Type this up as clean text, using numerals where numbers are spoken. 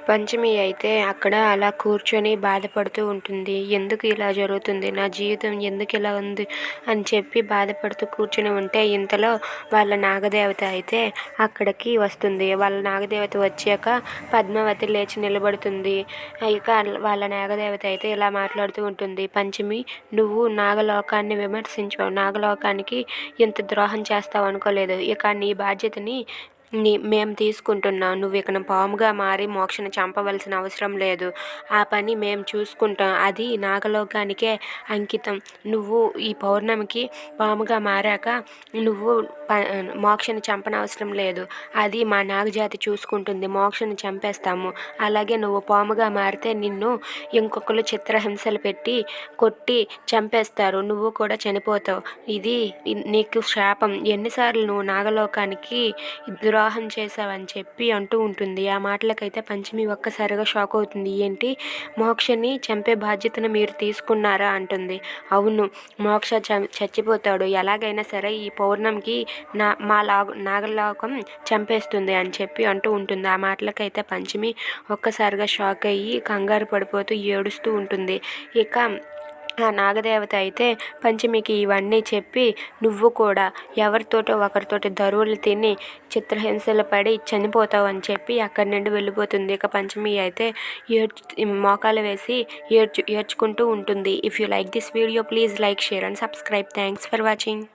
పంచమి అయితే అక్కడ అలా కూర్చొని బాధపడుతూ ఉంటుంది. ఎందుకు ఇలా జరుగుతుంది, నా జీవితం ఎందుకు ఇలా ఉంది అని చెప్పి బాధపడుతూ కూర్చొని ఉంటే ఇంతలో వాళ్ళ నాగదేవత అయితే అక్కడికి వస్తుంది. వాళ్ళ నాగదేవత వచ్చాక పద్మావతి లేచి నిలబడుతుంది. ఇక వాళ్ళ నాగదేవత అయితే ఇలా మాట్లాడుతూ ఉంటుంది. పంచమి, నువ్వు నాగలోకాన్ని విమర్శించావు, నాగలోకానికి ఇంత ద్రోహం చేస్తావు అనుకోలేదు. ఇక నీ బాధ్యతని మేము తీసుకుంటున్నాం. నువ్వు ఇక పాముగా మారి మోక్షను చంపవలసిన అవసరం లేదు. ఆ పని మేము చూసుకుంటాం. అది నాగలోకానికే అంకితం. నువ్వు ఈ పౌర్ణమికి పాముగా మారాక నువ్వు మోక్షను చంపనవసరం లేదు. అది మా నాగజాతి చూసుకుంటుంది. మోక్షను చంపేస్తాము. అలాగే నువ్వు పాముగా మారితే నిన్ను ఇంకొకరు చిత్రహింసలు పెట్టి కొట్టి చంపేస్తారు. నువ్వు కూడా చనిపోతావు. ఇది నీకు శాపం. ఎన్నిసార్లు నువ్వు నాగలోకానికి ద్రోహం చేశావని చెప్పి అంటూ ఉంటుంది. ఆ మాటలకైతే పంచమి ఒక్కసారిగా షాక్ అవుతుంది. ఏంటి, మోక్షని చంపే బాధ్యతను మీరు తీసుకున్నారా అంటుంది. అవును, మోక్ష చచ్చిపోతాడు. ఎలాగైనా సరే ఈ పౌర్ణమికి నాగలోకం చంపేస్తుంది అని చెప్పి అంటూ ఉంటుంది. ఆ మాటలకైతే పంచమి ఒక్కసారిగా షాక్ అయ్యి కంగారు పడిపోతూ ఏడుస్తూ ఉంటుంది. ఇక ఆ నాగదేవత అయితే పంచమికి ఇవన్నీ చెప్పి నువ్వు కూడా ఎవరితోటో ఒకరితోటి దరువులు తిని చిత్రహింసలు పడి చనిపోతావు అని చెప్పి అక్కడి నుండి వెళ్ళిపోతుంది. ఇక పంచమి అయితే మోకాలు వేసి ఏడ్చుకుంటూ ఉంటుంది. If you like this video please like, share and subscribe. Thanks for watching.